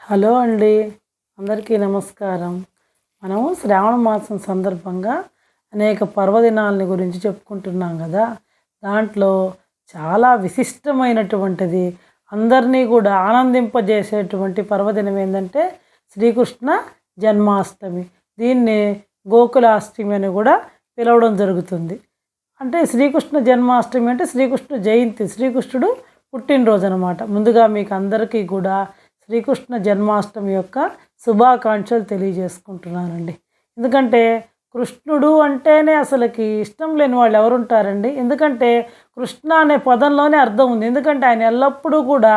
Hello అండి, అందరికీ నమస్కారం. మనము శ్రావణ మాసం సందర్భంగా అనేక పర్వదినాలని గురించి చెప్పుకుంటున్నాం కదా. దాంట్లో చాలా విశిష్టమైనటువంటిది, అందరినీ కూడా ఆనందింపజేసేటువంటి పర్వదినం ఏంటంటే శ్రీకృష్ణ జన్మాష్టమి. దీన్ని గోకులాష్టమి అని కూడా పిలవడం జరుగుతుంది. అంటే శ్రీకృష్ణ జన్మాష్టమి అంటే శ్రీకృష్ణ జయంతి, శ్రీకృష్ణుడు పుట్టినరోజు అనమాట. ముందుగా మీకు అందరికీ కూడా శ్రీకృష్ణ జన్మాష్టమి యొక్క శుభాకాంక్షలు తెలియజేసుకుంటున్నానండి. ఎందుకంటే కృష్ణుడు అంటేనే అసలుకి ఇష్టం లేని వాళ్ళు ఎవరుంటారండి? ఎందుకంటే కృష్ణ అనే పదంలోనే అర్థం ఉంది. ఎందుకంటే ఆయన ఎల్లప్పుడూ కూడా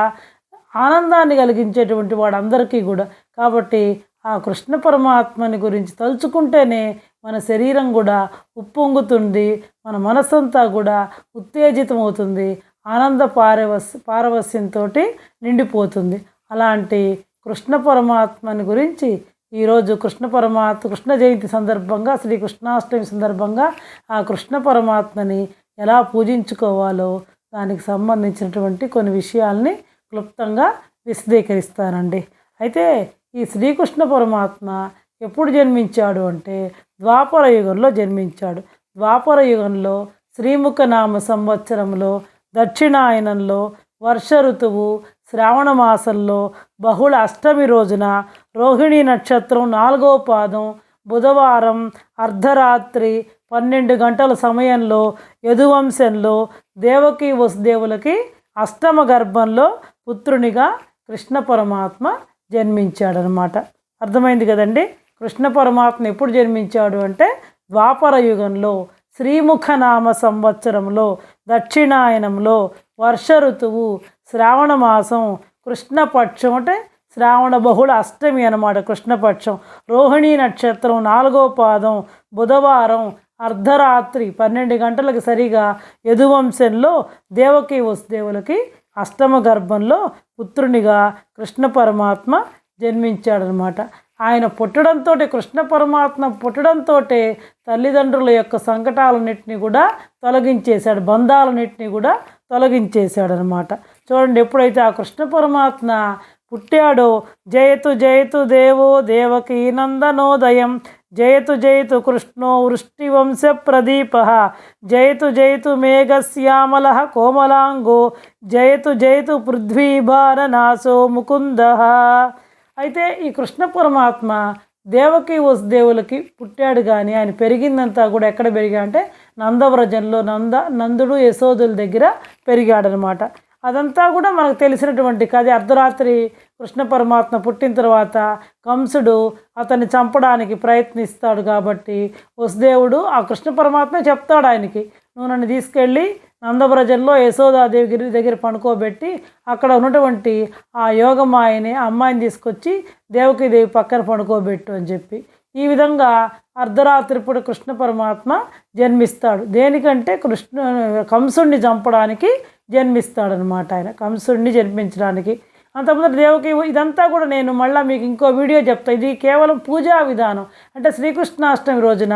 ఆనందాన్ని కలిగించేటువంటి వాడు అందరికీ కూడా. కాబట్టి ఆ కృష్ణ పరమాత్మని గురించి తలుచుకుంటేనే మన శరీరం కూడా ఉప్పొంగుతుంది, మన మనస్సంతా కూడా ఉత్తేజితమవుతుంది, ఆనంద పారవస్యంతో నిండిపోతుంది. అలాంటి కృష్ణ పరమాత్మని గురించి ఈరోజు కృష్ణ జయంతి సందర్భంగా, శ్రీకృష్ణాష్టమి సందర్భంగా ఆ కృష్ణ పరమాత్మని ఎలా పూజించుకోవాలో దానికి సంబంధించినటువంటి కొన్ని విషయాల్ని క్లుప్తంగా విశదీకరిస్తానండి. అయితే ఈ శ్రీకృష్ణ పరమాత్మ ఎప్పుడు జన్మించాడు అంటే ద్వాపర యుగంలో జన్మించాడు. ద్వాపర యుగంలో శ్రీముఖ నామ సంవత్సరంలో దక్షిణాయనంలో వర్ష ఋతువు శ్రావణ మాసంలో బహుళ అష్టమి రోజున రోహిణీ నక్షత్రం 4వ పాదం బుధవారం అర్ధరాత్రి 12 గంటల సమయంలో యదువంశంలో దేవకీ వసుదేవులకి అష్టమ గర్భంలో పుత్రునిగా కృష్ణ పరమాత్మ జన్మించాడనమాట. అర్థమైంది కదండి. కృష్ణ పరమాత్మ ఎప్పుడు జన్మించాడు అంటే ద్వాపర యుగంలో శ్రీముఖనామ సంవత్సరంలో దక్షిణాయనంలో వర్ష ఋతువు శ్రావణ మాసం కృష్ణపక్షం అంటే శ్రావణ బహుళ అష్టమి అన్నమాట. కృష్ణపక్షం రోహిణీ నక్షత్రం 4వ పాదం బుధవారం అర్ధరాత్రి 12 గంటలకు సరిగా యదువంశంలో దేవకీ వసుదేవులకి అష్టమ గర్భంలో పుత్రునిగా కృష్ణ పరమాత్మ జన్మించాడనమాట. ఆయన పుట్టడంతో, కృష్ణ పరమాత్మ పుట్టడంతో తల్లిదండ్రుల యొక్క సంకటాలన్నింటినీ కూడా తొలగించేశాడు, బంధాలన్నింటినీ కూడా తొలగించేశాడనమాట. చూడండి, ఎప్పుడైతే ఆ కృష్ణ పరమాత్మ పుట్టాడో జయతు జయతు దేవో దేవకీ నందనోదయం, జయతు జయతు కృష్ణో వృష్టివంశ ప్రదీప, జయతు జయతు మేఘశ్యామల కోమలాంగో, జయతు జయతు పృథ్వీభారనాశో ముకుంద. అయితే ఈ కృష్ణ పరమాత్మ దేవకీ వసుదేవులకి పుట్టాడు, కానీ ఆయన పెరిగిందంతా కూడా ఎక్కడ పెరిగా అంటే నందవ్రజంలో నందుడు యశోదుల దగ్గర పెరిగాడనమాట. అదంతా కూడా మనకు తెలిసినటువంటి కథ. అర్ధరాత్రి కృష్ణ పరమాత్మ పుట్టిన తర్వాత కంసుడు అతన్ని చంపడానికి ప్రయత్నిస్తాడు. కాబట్టి వసుదేవుడు ఆ కృష్ణ పరమాత్మ చెప్తాడు ఆయనకి, నువ్వు నన్ను తీసుకెళ్ళి నందవ్రజంలో యశోదాదేవి దగ్గర పడుకోబెట్టి అక్కడ ఉన్నటువంటి ఆ యోగమాయని అమ్మాయిని తీసుకొచ్చి దేవకీదేవి పక్కన పడుకోబెట్టు అని చెప్పి, ఈ విధంగా అర్ధరాత్రి పూట కృష్ణ పరమాత్మ జన్మిస్తాడు. దేనికంటే కంసుడిని చంపడానికి జన్మిస్తాడనమాట. ఆయన కంసుడిని జన్మించడానికి. అంతకుముందు దేవకి ఇదంతా కూడా నేను మళ్ళీ మీకు ఇంకో వీడియో చెప్తాను. ఇది కేవలం పూజా విధానం. అంటే శ్రీకృష్ణాష్టమి రోజున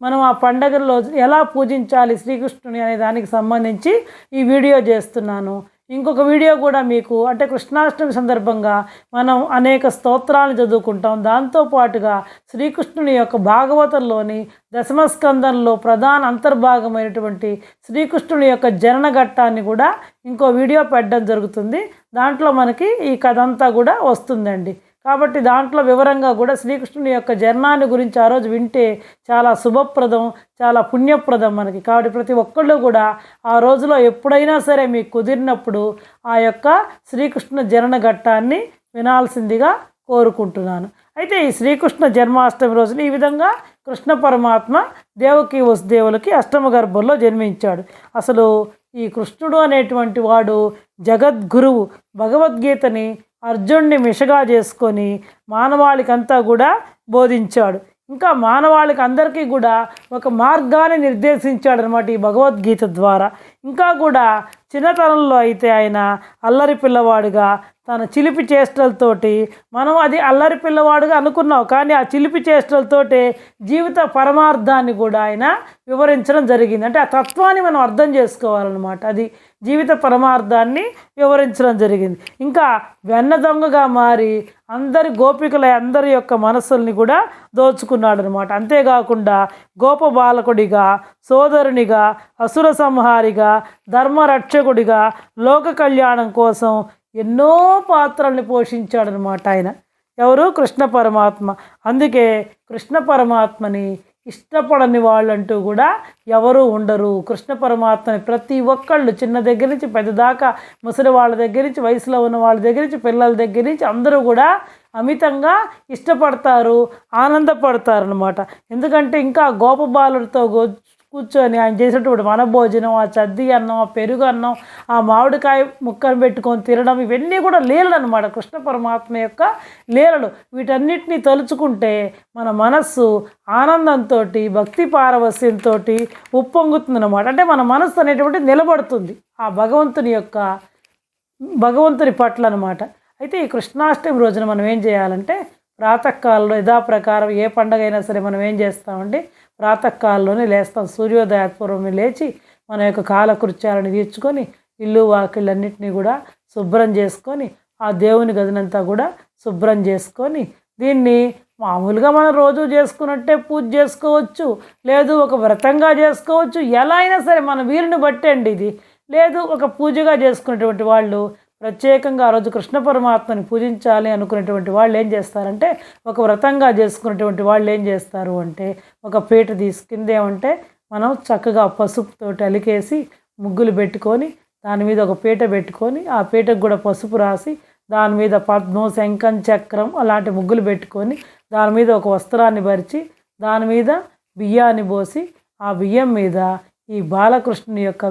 మనం ఆ పండగల్లో ఎలా పూజించాలి శ్రీకృష్ణుని అనే దానికి సంబంధించి ఈ వీడియో చేస్తున్నాను. ఇంకొక వీడియో కూడా మీకు, అంటే కృష్ణాష్టమి సందర్భంగా మనం అనేక స్తోత్రాలను చదువుకుంటాం. దాంతోపాటుగా శ్రీకృష్ణుని యొక్క భాగవతంలోని దశమస్కందంలో ప్రధాన అంతర్భాగమైనటువంటి శ్రీకృష్ణుని యొక్క జనన ఘట్టాన్ని కూడా ఇంకో వీడియో పెట్టడం జరుగుతుంది. దాంట్లో మనకి ఈ కథ అంతా కూడా వస్తుందండి. కాబట్టి దాంట్లో వివరంగా కూడా శ్రీకృష్ణుని యొక్క జన్మాన్ని గురించి ఆ రోజు వింటే చాలా శుభప్రదం, చాలా పుణ్యప్రదం మనకి. కాబట్టి ప్రతి ఒక్కళ్ళు కూడా ఆ రోజులో ఎప్పుడైనా సరే మీకు కుదిరినప్పుడు ఆ యొక్క శ్రీకృష్ణ జనన ఘట్టాన్ని వినాల్సిందిగా కోరుకుంటున్నాను. అయితే ఈ శ్రీకృష్ణ జన్మాష్టమి రోజున ఈ విధంగా కృష్ణ పరమాత్మ దేవకీ వసుదేవులకి అష్టమ గర్భంలో జన్మించాడు. అసలు ఈ కృష్ణుడు అనేటువంటి వాడు జగద్గురువు. భగవద్గీతని అర్జునుడిని మిషగా చేసుకొని మానవాళికంతా కూడా బోధించాడు. ఇంకా మానవాళికి అందరికీ కూడా ఒక మార్గాన్ని నిర్దేశించాడనమాట ఈ భగవద్గీత ద్వారా. ఇంకా కూడా చిన్నతనంలో అయితే ఆయన అల్లరి పిల్లవాడుగా తన చిలిపి చేష్టలతోటి, మనం అది అల్లరి పిల్లవాడుగా అనుకున్నాం, కానీ ఆ చిలిపి చేష్టలతోటే జీవిత పరమార్థాన్ని కూడా ఆయన వివరించడం జరిగింది. అంటే ఆ తత్వాన్ని మనం అర్థం చేసుకోవాలన్నమాట. అది జీవిత పరమార్థాన్ని వివరించడం జరిగింది. ఇంకా వెన్న దొంగగా మారి అందరి యొక్క మనస్సుల్ని కూడా దోచుకున్నాడు అనమాట. అంతేకాకుండా గోపబాలకుడిగా, సోదరునిగా, అసుర సంహారిగా, ధర్మరక్షకుడిగా, లోక కళ్యాణం కోసం ఎన్నో పాత్రల్ని పోషించాడనమాట ఆయన. ఎవరు? కృష్ణ పరమాత్మ. అందుకే కృష్ణ పరమాత్మని ఇష్టపడని వాళ్ళంటూ కూడా ఎవరు ఉండరు. కృష్ణ పరమాత్మని ప్రతి ఒక్కళ్ళు చిన్న దగ్గర నుంచి పెద్ద దాకా, ముసలి వాళ్ళ దగ్గర నుంచి, వయసులో ఉన్న వాళ్ళ దగ్గర నుంచి, పిల్లల దగ్గర నుంచి అందరూ కూడా అమితంగా ఇష్టపడతారు, ఆనందపడతారు అనమాట. ఎందుకంటే ఇంకా గోపబాలుడితో కూర్చొని ఆయన చేసేటప్పుడు వనభోజనం, ఆ చద్ది అన్నం, ఆ పెరుగు అన్నం, ఆ మామిడికాయ ముక్కను పెట్టుకొని తినడం, ఇవన్నీ కూడా లీలలు అనమాట. కృష్ణ పరమాత్మ యొక్క లీలలు. వీటన్నిటిని తలుచుకుంటే మన మనస్సు ఆనందంతో, భక్తి పారవస్యంతో ఉప్పొంగుతుంది. అంటే మన మనస్సు అనేటువంటి నిలబడుతుంది ఆ భగవంతుని పట్ల అనమాట. అయితే ఈ కృష్ణాష్టమి రోజున మనం ఏం చేయాలంటే, ప్రాతకాలంలో యథాప్రకారం ఏ పండుగ అయినా సరే మనం ఏం చేస్తామంటే, ప్రాతకాలంలోనే లేస్తాం. సూర్యోదయాత్పూర్వమే లేచి మన యొక్క కాలకృత్యాలను తీర్చుకొని ఇల్లు వాకిళ్ళన్నింటినీ కూడా శుభ్రం చేసుకొని, ఆ దేవుని గదినంతా కూడా శుభ్రం చేసుకొని, దీన్ని మామూలుగా మనం రోజు చేసుకున్నట్టే పూజ చేసుకోవచ్చు, లేదు ఒక వ్రతంగా చేసుకోవచ్చు, ఎలా అయినా సరే మన వీలుని బట్టి అండి ఇది. లేదు ఒక పూజగా చేసుకునేటువంటి వాళ్ళు, ప్రత్యేకంగా ఆ రోజు కృష్ణ పరమాత్మని పూజించాలి అనుకునేటువంటి వాళ్ళు ఏం చేస్తారంటే, ఒక వ్రతంగా చేసుకునేటువంటి వాళ్ళు ఏం చేస్తారు అంటే, ఒక పీట కిందేమంటే మనం చక్కగా పసుపుతోటి అలికేసి ముగ్గులు పెట్టుకొని, దాని మీద ఒక పీట పెట్టుకొని, ఆ పీటకు కూడా పసుపు రాసి, దాని మీద పద్మం, శంఖం, చక్రం అలాంటి ముగ్గులు పెట్టుకొని, దాని మీద ఒక వస్త్రాన్ని పరిచి, దాని మీద బియ్యాన్ని పోసి, ఆ బియ్యం మీద ఈ బాలకృష్ణుని యొక్క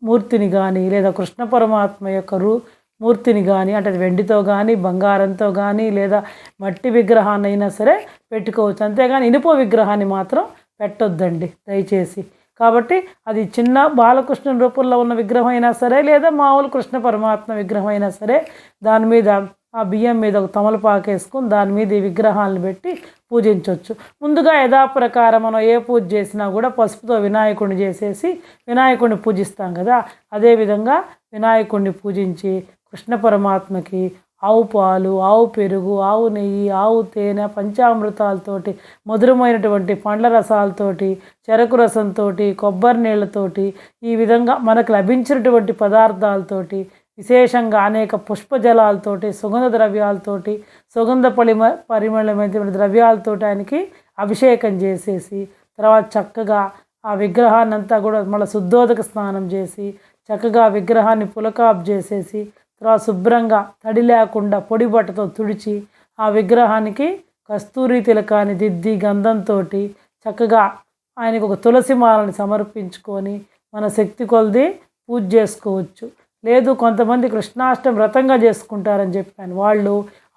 మూర్తిని కానీ, లేదా కృష్ణ పరమాత్మ యొక్క మూర్తిని కానీ, అంటే వెండితో కానీ, బంగారంతో కానీ, లేదా మట్టి విగ్రహాన్ని అయినా సరే పెట్టుకోవచ్చు. అంతేగాని ఇనుప విగ్రహాన్ని మాత్రం పెట్టొద్దండి దయచేసి. కాబట్టి అది చిన్న బాలకృష్ణుని రూపంలో ఉన్న విగ్రహం అయినా సరే, లేదా మామూలు కృష్ణ పరమాత్మ విగ్రహం అయినా సరే, దాని మీద ఆ బియ్యం మీద ఒక తమలపాకు వేసుకొని దాని మీద ఈ విగ్రహాలను పెట్టి పూజించవచ్చు. ముందుగా యథాప్రకారం మనం ఏ పూజ చేసినా కూడా పసుపుతో వినాయకుడిని చేసేసి వినాయకుడిని పూజిస్తాం కదా, అదేవిధంగా వినాయకుడిని పూజించి కృష్ణ పరమాత్మకి ఆవు పాలు, ఆవు పెరుగు, ఆవు నెయ్యి, ఆవు తేనె, పంచామృతాలతోటి, మధురమైనటువంటి పండ్ల రసాలతోటి, చెరకు రసంతో, కొబ్బరి నీళ్ళతోటి, ఈ విధంగా మనకు లభించినటువంటి పదార్థాలతోటి, విశేషంగా అనేక పుష్పజలాలతోటి, సుగంధ ద్రవ్యాలతోటి, సుగంధ పరిమళమైన ద్రవ్యాలతోటి ఆయనకి అభిషేకం చేసేసి, తర్వాత చక్కగా ఆ విగ్రహాన్ని అంతా కూడా మళ్ళీ శుద్ధోదక స్నానం చేసి, చక్కగా విగ్రహాన్ని పులకాప్ చేసేసి, తర్వాత శుభ్రంగా తడి లేకుండా పొడి బట్టతో తుడిచి, ఆ విగ్రహానికి కస్తూరి తిలకాన్ని దిద్ది గంధంతో చక్కగా ఆయనకు ఒక తులసి మాలని సమర్పించుకొని మన శక్తి కొలది పూజ చేసుకోవచ్చు. లేదు కొంతమంది కృష్ణాష్టమి వ్రతంగా చేసుకుంటారని చెప్పాను, వాళ్ళు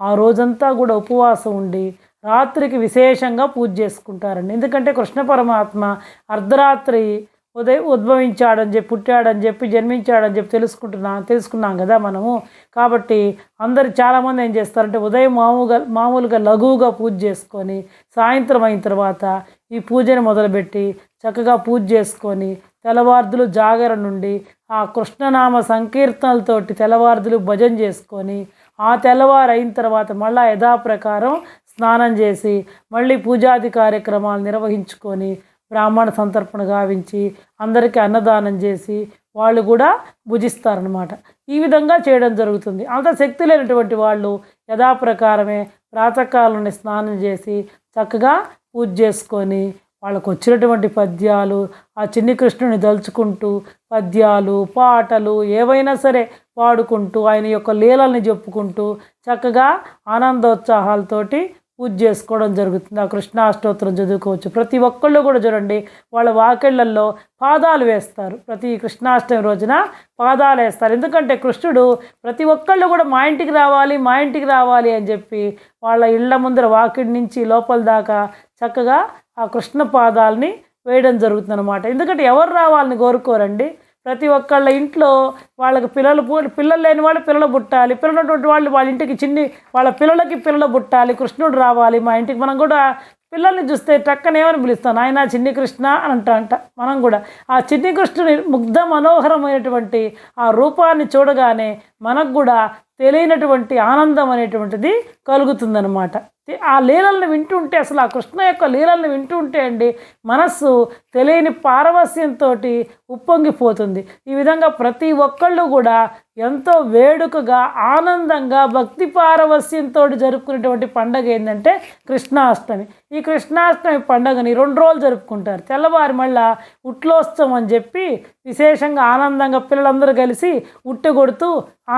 ఆ రోజంతా కూడా ఉపవాసం ఉండి రాత్రికి విశేషంగా పూజ చేసుకుంటారండి. ఎందుకంటే కృష్ణ పరమాత్మ అర్ధరాత్రి ఉద్భవించాడని చెప్పి, పుట్టాడని చెప్పి, జన్మించాడని చెప్పి తెలుసుకున్నాం కదా మనము. కాబట్టి చాలామంది ఏం చేస్తారంటే, ఉదయం మామూలుగా లఘువుగా పూజ చేసుకొని సాయంత్రం అయిన తర్వాత ఈ పూజను మొదలుపెట్టి చక్కగా పూజ చేసుకొని తెల్లవార్దులు జాగరణ నుండి ఆ కృష్ణనామ సంకీర్తనలతోటి తెల్లవార్దులు భజన చేసుకొని, ఆ తెల్లవారు అయిన తర్వాత మళ్ళీ యథాప్రకారం స్నానం చేసి మళ్ళీ పూజాది కార్యక్రమాలు నిర్వహించుకొని బ్రాహ్మణ సంతర్పణ గావించి అందరికీ అన్నదానం చేసి వాళ్ళు కూడా భుజిస్తారనమాట. ఈ విధంగా చేయడం జరుగుతుంది. అంత శక్తి లేనటువంటి వాళ్ళు యథాప్రకారమే ప్రాతకాలంలో స్నానం చేసి చక్కగా పూజ చేసుకొని వాళ్ళకు వచ్చినటువంటి పద్యాలు, ఆ చిన్ని కృష్ణుని దలుచుకుంటూ పద్యాలు, పాటలు ఏవైనా సరే పాడుకుంటూ ఆయన యొక్క లీలల్ని చెప్పుకుంటూ చక్కగా ఆనందోత్సాహాలతోటి పూజ చేసుకోవడం జరుగుతుంది. ఆ కృష్ణాష్టోత్తరం చదువుకోవచ్చు. ప్రతి ఒక్కళ్ళు కూడా చూడండి, వాళ్ళ వాకిళ్ళల్లో పాదాలు వేస్తారు. ప్రతి కృష్ణాష్టమి రోజున పాదాలు వేస్తారు. ఎందుకంటే కృష్ణుడు ప్రతి ఒక్కళ్ళు కూడా మా ఇంటికి రావాలి అని చెప్పి వాళ్ళ ఇళ్ళ ముందర వాకిడి నుంచి లోపల దాకా చక్కగా ఆ కృష్ణ పాదాలని వేయడం జరుగుతుంది అన్నమాట. ఎందుకంటే ఎవరు రావాలని కోరుకోరండి. ప్రతి ఒక్కళ్ళ ఇంట్లో వాళ్ళకి పిల్లలు లేని వాళ్ళు పిల్లలు పుట్టాలి, పిల్లలటువంటి వాళ్ళు వాళ్ళ ఇంటికి వాళ్ళ పిల్లలకి పిల్లలు పుట్టాలి, కృష్ణుడు రావాలి మా ఇంటికి, మనం కూడా పిల్లల్ని చూస్తే టక్కన ఏమని పిలుస్తాం, నాయన చిన్ని కృష్ణ అని అంట. మనం కూడా ఆ చిన్ని కృష్ణుని ముగ్ధ మనోహరమైనటువంటి ఆ రూపాన్ని చూడగానే మనకు కూడా తెలియనటువంటి ఆనందం అనేటువంటిది కలుగుతుందన్నమాట. ఆ లీలలను వింటుంటే, అసలు ఆ కృష్ణ యొక్క లీలలను వింటుంటే అండి మనస్సు తెలియని పారవస్యంతో ఉప్పొంగిపోతుంది. ఈ విధంగా ప్రతి ఒక్కళ్ళు కూడా ఎంతో వేడుకగా ఆనందంగా భక్తి పారవస్యంతో జరుపుకునేటువంటి పండగ ఏంటంటే కృష్ణాష్టమి. ఈ కృష్ణాష్టమి పండుగని 2 రోజులు జరుపుకుంటారు. తెల్లవారి మళ్ళా ఉట్లోత్సవం అని చెప్పి విశేషంగా ఆనందంగా పిల్లలందరూ కలిసి ఉట్టె కొడుతూ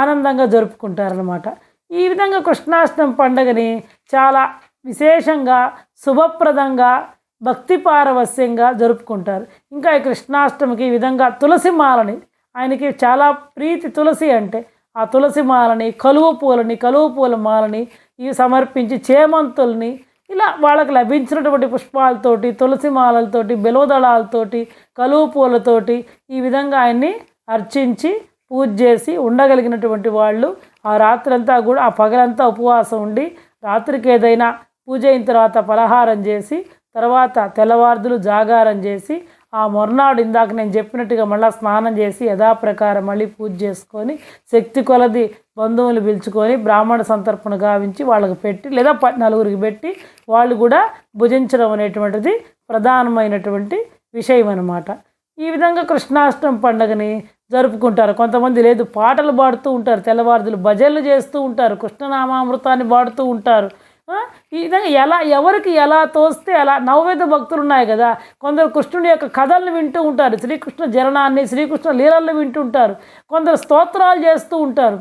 ఆనందంగా జరుపుకుంటారనమాట. ఈ విధంగా కృష్ణాష్టమి పండుగని చాలా విశేషంగా శుభప్రదంగా భక్తి పారవస్యంగా జరుపుకుంటారు. ఇంకా ఈ కృష్ణాష్టమికి ఈ విధంగా తులసి మాలని, ఆయనకి చాలా ప్రీతి తులసి అంటే, ఆ తులసి మాలని కలువ పూల మాలని ఇవి సమర్పించి చేమంతుల్ని ఇలా వాళ్ళకి లభించినటువంటి పుష్పాలతోటి, తులసి మాలలతోటి, బెలవదళాలతోటి, కలువ పూలతోటి ఈ విధంగా ఆయన్ని అర్చించి పూజ చేసి ఉండగలిగినటువంటి వాళ్ళు ఆ రాత్రంతా కూడా ఆ పగలంతా ఉపవాసం ఉండి రాత్రికి ఏదైనా పూజ అయిన తర్వాత పలహారం చేసి తర్వాత తెల్లవార్దులు జాగారం చేసి ఆ మొర్నాడు ఇందాక నేను చెప్పినట్టుగా మళ్ళీ స్నానం చేసి యథాప్రకారం మళ్ళీ పూజ చేసుకొని శక్తి కొలది బంధువులు పిలుచుకొని బ్రాహ్మణ సంతర్పణ గావించి వాళ్ళకి పెట్టి లేదా 4 పెట్టి వాళ్ళు కూడా భుజించడం అనేటువంటిది ప్రధానమైనటువంటి విషయం అన్నమాట. ఈ విధంగా కృష్ణాష్టమి పండుగని జరుపుకుంటారు. కొంతమంది లేదు పాటలు పాడుతూ ఉంటారు, తెల్లవారుదులు భజనలు చేస్తూ ఉంటారు, కృష్ణనామామృతాన్ని పాడుతూ ఉంటారు. ఈ విధంగా ఎవరికి ఎలా తోస్తే అలా నవవేద భక్తులు ఉన్నాయి కదా, కొందరు కృష్ణుడి యొక్క కథలను వింటూ ఉంటారు, శ్రీకృష్ణ జననాన్ని శ్రీకృష్ణ లీలలను వింటుంటారు, కొందరు స్తోత్రాలు చేస్తూ ఉంటారు,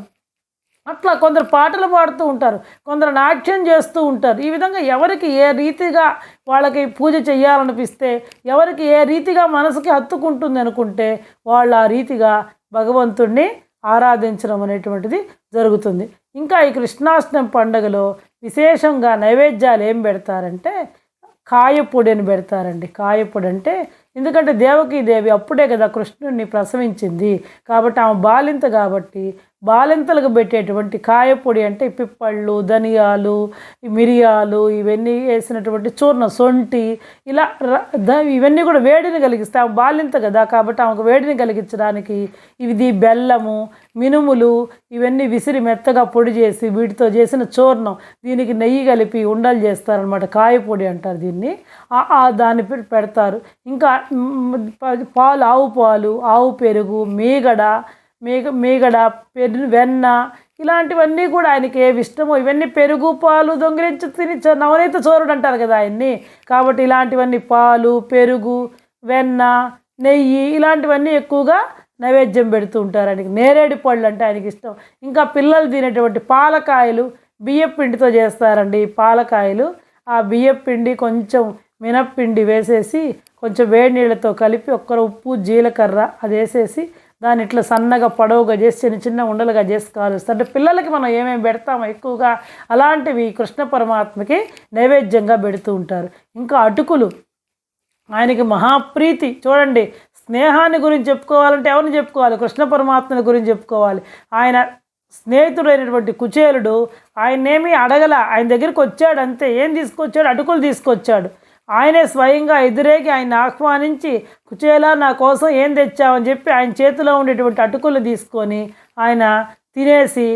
అట్లా కొందరు పాటలు పాడుతూ ఉంటారు, కొందరు నాట్యం చేస్తూ ఉంటారు. ఈ విధంగా ఎవరికి ఏ రీతిగా వాళ్ళకి పూజ చేయాలనిపిస్తే, ఎవరికి ఏ రీతిగా మనసుకి హత్తుకుంటుంది అనుకుంటే వాళ్ళు ఆ రీతిగా భగవంతుణ్ణి ఆరాధించడం అనేటువంటిది జరుగుతుంది. ఇంకా ఈ కృష్ణాష్టమి పండుగలో విశేషంగా నైవేద్యాలు ఏం పెడతారంటే కాయపొడి అని పెడతారండి. కాయపొడి అంటే ఎందుకంటే దేవకీదేవి అప్పుడే కదా కృష్ణుడిని ప్రసవించింది కాబట్టి ఆమె బాలింత కాబట్టి బాలింతలకు పెట్టేటువంటి కాయపొడి అంటే పిప్పళ్ళు, ధనియాలు, మిరియాలు ఇవన్నీ వేసినటువంటి చూర్ణం, సొంటి ఇలా ఇవన్నీ కూడా వేడిని కలిగిస్తాయి. ఆమె బాలింత కదా కాబట్టి ఆమెకు వేడిని కలిగించడానికి ఇది బెల్లము, మినుములు ఇవన్నీ విసిరి మెత్తగా పొడి చేసి వీటితో చేసిన చూర్ణం, దీనికి నెయ్యి కలిపి ఉండలు చేస్తారనమాట. కాయపొడి అంటారు దీన్ని. దాన్ని పెడతారు. ఇంకా పాలు, ఆవు పాలు, ఆవు పెరుగు, మీగడ వెన్న ఇలాంటివన్నీ కూడా ఆయనకి ఏవి ఇష్టమో ఇవన్నీ పెరుగు పాలు దొంగిలించి తిని నవనీత చోరుడు అంటారు కదా ఆయన్ని. కాబట్టి ఇలాంటివన్నీ పాలు, పెరుగు, వెన్న, నెయ్యి ఇలాంటివన్నీ ఎక్కువగా నైవేద్యం పెడుతూ ఉంటారు ఆయనకి. నేరేడు పళ్ళు అంటే ఆయనకి ఇష్టం. ఇంకా పిల్లలు తినేటువంటి పాలకాయలు బియ్యపిండితో చేస్తారండి. పాలకాయలు ఆ బియ్యపిండి కొంచెం మినప్పిండి వేసేసి కొంచెం వేడి నీళ్ళతో కలిపి ఉప్పు, జీలకర్ర అది వేసేసి దాన్ని ఇట్లా సన్నగా పొడవుగా చేసి చిన్న చిన్న ఉండలుగా చేసి కాలుస్తారు. అంటే పిల్లలకి మనం ఏమేమి పెడతామో ఎక్కువగా అలాంటివి కృష్ణ పరమాత్మకి నైవేద్యంగా పెడుతూ ఉంటారు. ఇంకా అటుకులు ఆయనకి మహాప్రీతి. చూడండి, స్నేహాన్ని గురించి చెప్పుకోవాలంటే ఎవరిని చెప్పుకోవాలి? కృష్ణ పరమాత్మని గురించి చెప్పుకోవాలి. ఆయన స్నేహితుడైనటువంటి కుచేలుడు ఆయన్నేమీ అడగల, ఆయన దగ్గరికి వచ్చాడు అంతే. ఏం తీసుకొచ్చాడు? అటుకులు తీసుకొచ్చాడు. ఆయనే స్వయంగా ఎదురేగి ఆయన ఆహ్వానించి కుచేలా నా కోసం ఏం తెచ్చావని చెప్పి ఆయన చేతిలో ఉండేటువంటి అటుకులు తీసుకొని ఆయన తినేసి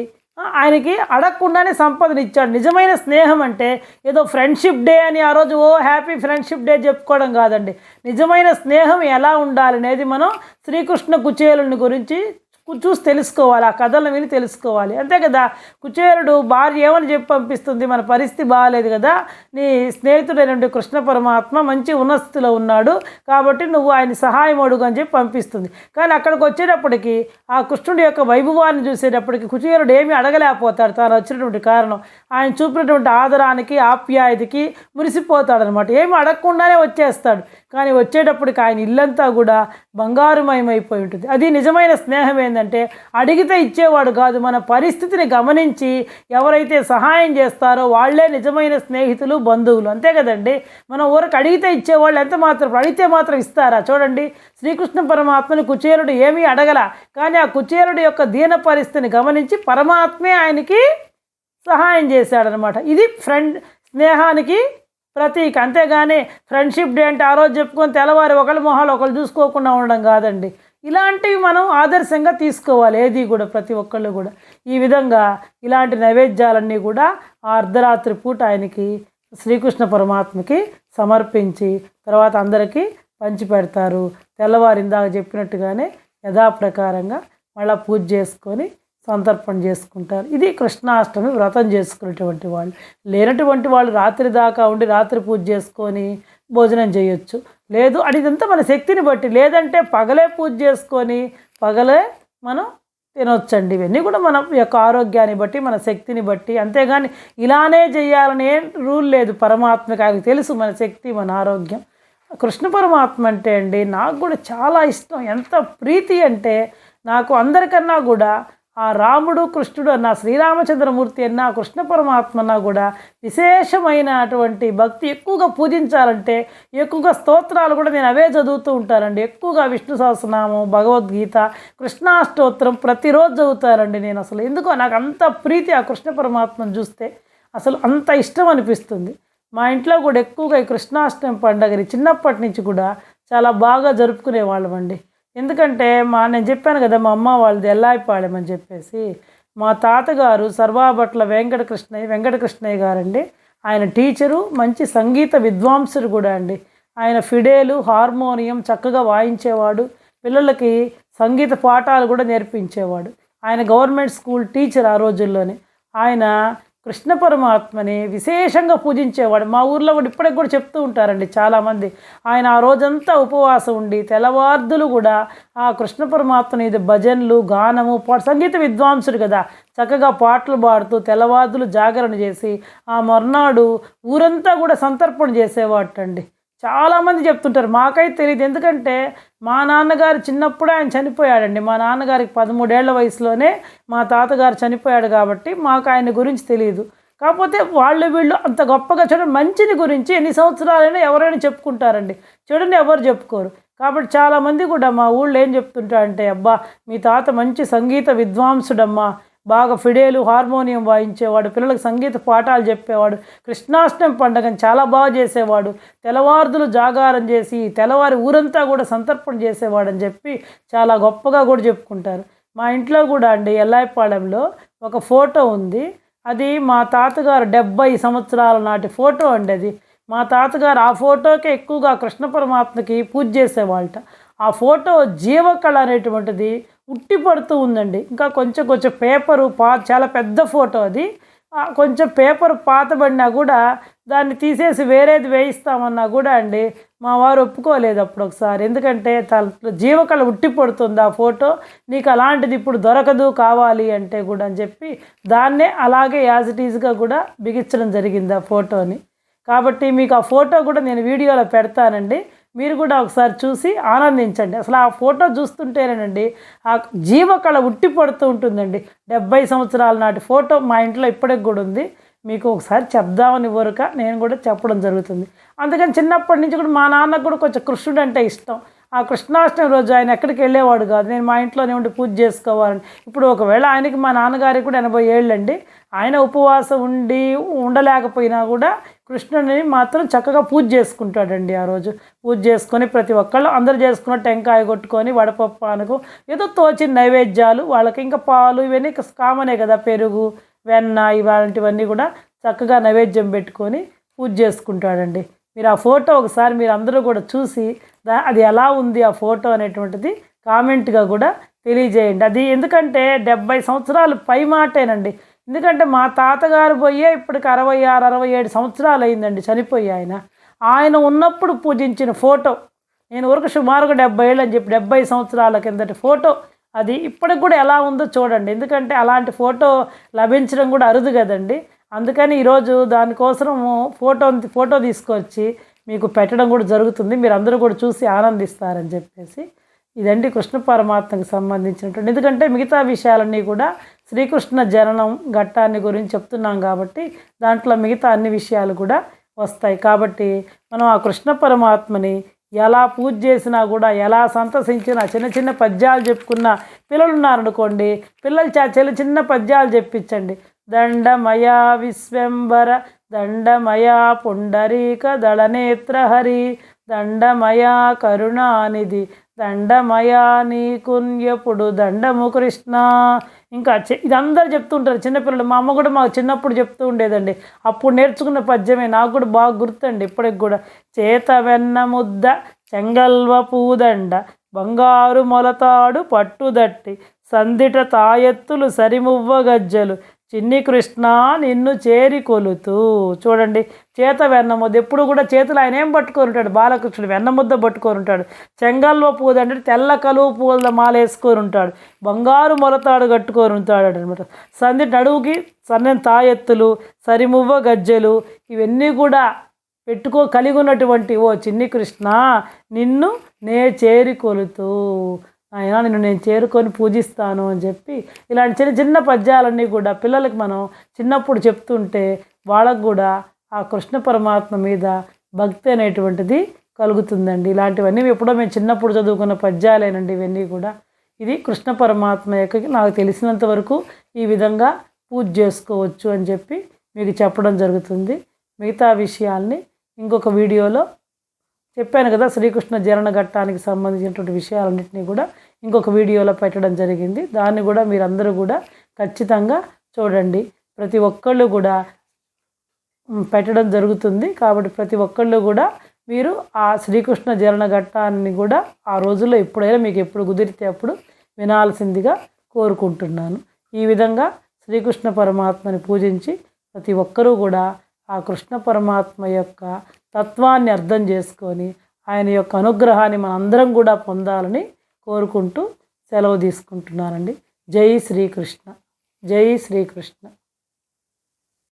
ఆయనకి అడగకుండానే సంపదను ఇచ్చాడు. నిజమైన స్నేహం అంటే ఏదో ఫ్రెండ్షిప్ డే అని ఆ రోజు హ్యాపీ ఫ్రెండ్షిప్ డే చెప్పుకోవడం కాదండి. నిజమైన స్నేహం ఎలా ఉండాలనేది మనం శ్రీకృష్ణ కుచేలుని గురించి చూసి తెలుసుకోవాలి, ఆ కథలను విని తెలుసుకోవాలి. అంతే కదా. కుచేలుడు భార్య ఏమని చెప్పి పంపిస్తుంది, మన పరిస్థితి బాగాలేదు కదా, నీ స్నేహితుడైన కృష్ణ పరమాత్మ మంచి ఉన్నతిలో ఉన్నాడు కాబట్టి నువ్వు ఆయన సహాయం అడుగు అని చెప్పి పంపిస్తుంది. కానీ అక్కడికి వచ్చేటప్పటికి ఆ కృష్ణుడి యొక్క వైభవాన్ని చూసేటప్పటికి కుచేలుడు ఏమీ అడగలేకపోతాడు. తాను వచ్చినటువంటి కారణం ఆయన చూపినటువంటి ఆదరానికి ఆప్యాయతకి మురిసిపోతాడనమాట. ఏమి అడగకుండానే వచ్చేస్తాడు. కానీ వచ్చేటప్పటికి ఆయన ఇల్లంతా కూడా బంగారుమయమైపోయి ఉంటుంది. అది నిజమైన స్నేహం. ఏంటంటే అడిగితే ఇచ్చేవాడు కాదు, మన పరిస్థితిని గమనించి ఎవరైతే సహాయం చేస్తారో వాళ్ళే నిజమైన స్నేహితులు, బంధువులు. అంతే కదండి. మనం ఊరికి అడిగితే ఇచ్చేవాళ్ళు ఎంత మాత్రం, అడిగితే మాత్రం ఇస్తారా? చూడండి, శ్రీకృష్ణ పరమాత్మని కుచేలుడు ఏమీ అడగల, కానీ ఆ కుచేలుడు యొక్క దీన పరిస్థితిని గమనించి పరమాత్మే ఆయనకి సహాయం చేశాడనమాట. ఇది స్నేహానికి ప్రతీక. అంతేగాని ఫ్రెండ్షిప్ డే అంటే ఆ రోజు చెప్పుకొని తెల్లవారి ఒకళ్ళ మొహాలు ఒకళ్ళు చూసుకోకుండా ఉండడం కాదండి. ఇలాంటివి మనం ఆదర్శంగా తీసుకోవాలి ఏది కూడా, ప్రతి ఒక్కళ్ళు కూడా. ఈ విధంగా ఇలాంటి నైవేద్యాలన్నీ కూడా ఆ అర్ధరాత్రి పూట ఆయనకి శ్రీకృష్ణ పరమాత్మకి సమర్పించి తర్వాత అందరికీ పంచిపెడతారు. తెల్లవారు ఇందాక చెప్పినట్టుగానే యథాప్రకారంగా మళ్ళీ పూజ చేసుకొని సంతర్పణ చేసుకుంటారు. ఇది కృష్ణాష్టమి వ్రతం చేసుకునేటువంటి వాళ్ళు. లేనటువంటి వాళ్ళు రాత్రి దాకా ఉండి రాత్రి పూజ చేసుకొని భోజనం చేయొచ్చు. లేదు అది ఇదంతా మన శక్తిని బట్టి, లేదంటే పగలే పూజ చేసుకొని పగలే మనం తినొచ్చండి. ఇవన్నీ కూడా మన యొక్క ఆరోగ్యాన్ని బట్టి, మన శక్తిని బట్టి. అంతేగాని ఇలానే చేయాలని ఏం రూల్ లేదు. పరమాత్మకి ఆయనకు తెలుసు మన శక్తి, మన ఆరోగ్యం. కృష్ణ పరమాత్మ అంటే అండి నాకు కూడా చాలా ఇష్టం. ఎంత ప్రీతి అంటే నాకు అందరికన్నా కూడా ఆ రాముడు కృష్ణుడు అన్న, శ్రీరామచంద్రమూర్తి అన్న, కృష్ణ పరమాత్మ అన్నా కూడా విశేషమైనటువంటి భక్తి. ఎక్కువగా పూజించాలంటే ఎక్కువగా స్తోత్రాలు కూడా నేను అవే చదువుతూ ఉంటానండి. ఎక్కువగా విష్ణు సహస్రనామం, భగవద్గీత, కృష్ణాష్టోత్తరం ప్రతిరోజు చదువుతానండి నేను. అసలు ఎందుకో నాకు అంత ప్రీతి ఆ కృష్ణ పరమాత్మను చూస్తే, అసలు అంత ఇష్టం అనిపిస్తుంది. మా ఇంట్లో కూడా ఎక్కువగా ఈ కృష్ణాష్టమి పండుగని చిన్నప్పటి నుంచి కూడా చాలా బాగా జరుపుకునేవాళ్ళమండి. ఎందుకంటే నేను చెప్పాను కదా మా అమ్మ వాళ్ళది ఎల్లాయిపాళెం అని చెప్పేసి. మా తాతగారు సర్వాభట్ల వెంకటకృష్ణయ్య గారండి. ఆయన టీచరు, మంచి సంగీత విద్వాంసుడు కూడా అండి. ఆయన ఫిడేలు, హార్మోనియం చక్కగా వాయించేవాడు. పిల్లలకి సంగీత పాఠాలు కూడా నేర్పించేవాడు. ఆయన గవర్నమెంట్ స్కూల్ టీచర్ ఆ రోజుల్లోనే. ఆయన కృష్ణ పరమాత్మని విశేషంగా పూజించేవాడు. మా ఊర్లో కూడా ఇప్పటికి కూడా చెప్తూ ఉంటారండి చాలామంది. ఆయన ఆ రోజంతా ఉపవాసం ఉండి తెల్లవార్దులు కూడా ఆ కృష్ణ పరమాత్మని ఇది భజనలు, గానము, సంగీత విద్వాంసుడు కదా, చక్కగా పాటలు పాడుతూ తెల్లవార్దులు జాగరణ చేసి ఆ మర్నాడు ఊరంతా కూడా సంతర్పణ చేసేవాటండి. చాలామంది చెప్తుంటారు, మాకైతే తెలియదు. ఎందుకంటే మా నాన్నగారు చిన్నప్పుడు ఆయన చనిపోయాడండి. మా నాన్నగారికి 13 ఏళ్ల వయసులోనే మా తాతగారు చనిపోయాడు కాబట్టి మాకు ఆయన గురించి తెలియదు. కాకపోతే వీళ్ళు అంత గొప్పగా చూడండి, మంచిని గురించి ఎన్ని సంవత్సరాలైనా ఎవరైనా చెప్పుకుంటారండి, చెడుని ఎవరు చెప్పుకోరు. కాబట్టి చాలామంది కూడా మా ఊళ్ళో ఏం చెప్తుంటారంటే, అబ్బా మీ తాత మంచి సంగీత విద్వాంసుడమ్మా, బాగా ఫిడేలు, హార్మోనియం వాయించేవాడు, పిల్లలకు సంగీత పాఠాలు చెప్పేవాడు, కృష్ణాష్టమి పండుగని చాలా బాగా చేసేవాడు, తెల్లవార్దులు జాగారం చేసి తెల్లవారి ఊరంతా కూడా సంతర్పణ చేసేవాడని చెప్పి చాలా గొప్పగా కూడా చెప్పుకుంటారు. మా ఇంట్లో కూడా అండి ఎల్లాయిపాళెంలో ఒక ఫోటో ఉంది. అది మా తాతగారు 70 సంవత్సరాల నాటి ఫోటో అండి. అది మా తాతగారు ఆ ఫోటోకే ఎక్కువగా కృష్ణ పరమాత్మకి పూజ చేసేవాళ్ళట. ఆ ఫోటో జీవకళ అనేటువంటిది ఉట్టి పడుతూ ఉందండి. ఇంకా కొంచెం పేపరు చాలా పెద్ద ఫోటో అది. కొంచెం పేపర్ పాతబడినా కూడా దాన్ని తీసేసి వేరేది వేయిస్తామన్నా కూడా అండి మా వారు ఒప్పుకోలేదు అప్పుడు ఒకసారి. ఎందుకంటే జీవకళ ఉట్టి పడుతుంది ఆ ఫోటో, నీకు అలాంటిది ఇప్పుడు దొరకదు కావాలి అంటే కూడా అని చెప్పి దాన్నే అలాగే యాజ్ ఇట్ ఈజ్గా కూడా బిగించడం జరిగింది ఆ ఫోటోని. కాబట్టి మీకు ఆ ఫోటో కూడా నేను వీడియోలో పెడతానండి, మీరు కూడా ఒకసారి చూసి ఆనందించండి. అసలు ఆ ఫోటో చూస్తుంటేనేనండి ఆ జీవకళ ఉట్టి పడుతూ ఉంటుందండి. 70 సంవత్సరాల నాటి ఫోటో మా ఇంట్లో ఇప్పటికి కూడా ఉంది. మీకు ఒకసారి చెప్దామని ఊరక నేను కూడా చెప్పడం జరుగుతుంది. అందుకని చిన్నప్పటి నుంచి కూడా మా నాన్నకు కూడా కొంచెం కృష్ణుడు అంటే ఇష్టం. ఆ కృష్ణాష్టమి రోజు ఆయన ఎక్కడికి వెళ్ళేవాడు కాదు, నేను మా ఇంట్లోనే ఉండి పూజ చేసుకోవాలని. ఇప్పుడు ఒకవేళ ఆయనకి, మా నాన్నగారికి కూడా 80 ఏళ్ళండి, ఆయన ఉపవాసం ఉండలేకపోయినా కూడా కృష్ణుడిని మాత్రం చక్కగా పూజ చేసుకుంటాడండి. ఆ రోజు పూజ చేసుకొని ప్రతి ఒక్కళ్ళు అందరూ చేసుకున్న టెంకాయ కొట్టుకొని వడపప్పు అనుకో ఏదో తోచిన నైవేద్యాలు వాళ్ళకి, ఇంకా పాలు ఇవన్నీ కామనే కదా, పెరుగు, వెన్న ఇలాంటివన్నీ కూడా చక్కగా నైవేద్యం పెట్టుకొని పూజ చేసుకుంటాడండి. మీరు ఆ ఫోటో ఒకసారి మీరు అందరూ కూడా చూసి అది ఎలా ఉంది ఆ ఫోటో అనేటువంటిది కామెంట్గా కూడా తెలియజేయండి. అది ఎందుకంటే 70 సంవత్సరాలు పై మాటేనండి. ఎందుకంటే మా తాతగారు పోయే ఇప్పటికి 66, 67 సంవత్సరాలు అయిందండి చనిపోయి. ఆయన ఉన్నప్పుడు పూజించిన ఫోటో, నేను ఊరికి సుమారుగా 70 ఏళ్ళు అని చెప్పి 70 సంవత్సరాల కిందటి ఫోటో అది ఇప్పటికి కూడా ఎలా ఉందో చూడండి. ఎందుకంటే అలాంటి ఫోటో లభించడం కూడా అరుదు కదండి. అందుకని ఈరోజు దానికోసము ఫోటో తీసుకొచ్చి మీకు పెట్టడం కూడా జరుగుతుంది. మీరు అందరూ కూడా చూసి ఆనందిస్తారని చెప్పేసి ఇదండి కృష్ణ పరమాత్మకి సంబంధించినటువంటి. ఎందుకంటే మిగతా విషయాలన్నీ కూడా శ్రీకృష్ణ జననం ఘట్టాన్ని గురించి చెప్తున్నాం కాబట్టి దాంట్లో మిగతా అన్ని విషయాలు కూడా వస్తాయి. కాబట్టి మనం ఆ కృష్ణ పరమాత్మని ఎలా పూజ చేసినా కూడా, ఎలా సంతసించినా, చిన్న చిన్న పద్యాలు చెప్పుకున్న పిల్లలు ఉన్నారనుకోండి, పిల్లలు చిన్న చిన్న పద్యాలు చెప్పించండి. దండమయా విశ్వంబర దండమయా పుండరీక దళనేత్రహరి దండమయా కరుణానిధి దండమయా నీకున్యపుడు దండము కృష్ణ. ఇంకా ఇది అందరూ చెప్తుంటారు చిన్నపిల్లలు. మా అమ్మ కూడా మాకు చిన్నప్పుడు చెప్తూ ఉండేదండి. అప్పుడు నేర్చుకున్న పద్యమే, నాకు కూడా బాగా గుర్తండి ఇప్పటికి కూడా. చేత వెన్న ముద్ద చెంగల్వ పూదండ బంగారు మొలతాడు పట్టుదట్టి సందిట తాయెత్తులు సరిమువ్వ గజ్జలు చిన్ని కృష్ణ నిన్ను చేరి కొలుతూ. చూడండి, చేత వెన్నముద్ద. ఎప్పుడు కూడా చేతులు ఆయన ఏం పట్టుకొని ఉంటాడు? బాలకృష్ణుడు వెన్నముద్ద పట్టుకొని ఉంటాడు. చెంగల్వ పూద అంటే తెల్ల కలువ పూల మాల వేసుకొని ఉంటాడు. బంగారు మొలతాడు కట్టుకొని ఉంటాడు అనమాట. సంది నడువుకి సన్నని తాయెత్తులు సరిమువ్వ గజ్జలు ఇవన్నీ కూడా కలిగి ఉన్నటువంటి ఓ చిన్ని కృష్ణ నిన్ను నే చేరి కొలుతూ, ఆయన నిన్ను నేను చేరుకొని పూజిస్తాను అని చెప్పి ఇలాంటి చిన్న చిన్న పద్యాలన్నీ కూడా పిల్లలకి మనం చిన్నప్పుడు చెప్తుంటే వాళ్ళకు కూడా ఆ కృష్ణ పరమాత్మ మీద భక్తి అనేటువంటిది కలుగుతుందండి. ఇలాంటివన్నీ ఎప్పుడో మేము చిన్నప్పుడు చదువుకున్న పద్యాలేనండి ఇవన్నీ కూడా. ఇది కృష్ణ పరమాత్మ యొక్క నాకు తెలిసినంత వరకు ఈ విధంగా పూజ చేసుకోవచ్చు అని చెప్పి మీకు చెప్పడం జరుగుతుంది. మిగతా విషయాల్ని ఇంకొక వీడియోలో చెప్పాను కదా, శ్రీకృష్ణ జనన ఘట్టానికి సంబంధించినటువంటి విషయాలన్నింటినీ కూడా ఇంకొక వీడియోలో పెట్టడం జరిగింది. దాన్ని కూడా మీరందరూ కూడా ఖచ్చితంగా చూడండి. ప్రతి ఒక్కళ్ళు కూడా పెట్టడం జరుగుతుంది. కాబట్టి ప్రతి ఒక్కళ్ళు కూడా మీరు ఆ శ్రీకృష్ణ జనన ఘట్టాన్ని కూడా ఆ రోజుల్లో ఎప్పుడైనా మీకు ఎప్పుడు కుదిరితే అప్పుడు వినాల్సిందిగా కోరుకుంటున్నాను. ఈ విధంగా శ్రీకృష్ణ పరమాత్మని పూజించి ప్రతి ఒక్కరూ కూడా ఆ కృష్ణ పరమాత్మ యొక్క తత్వాన్ని అర్థం చేసుకొని ఆయన యొక్క అనుగ్రహాన్ని మనందరం కూడా పొందాలని కోరుకుంటూ సెలవు తీసుకుంటున్నానండి. జై శ్రీకృష్ణ, జై శ్రీకృష్ణ.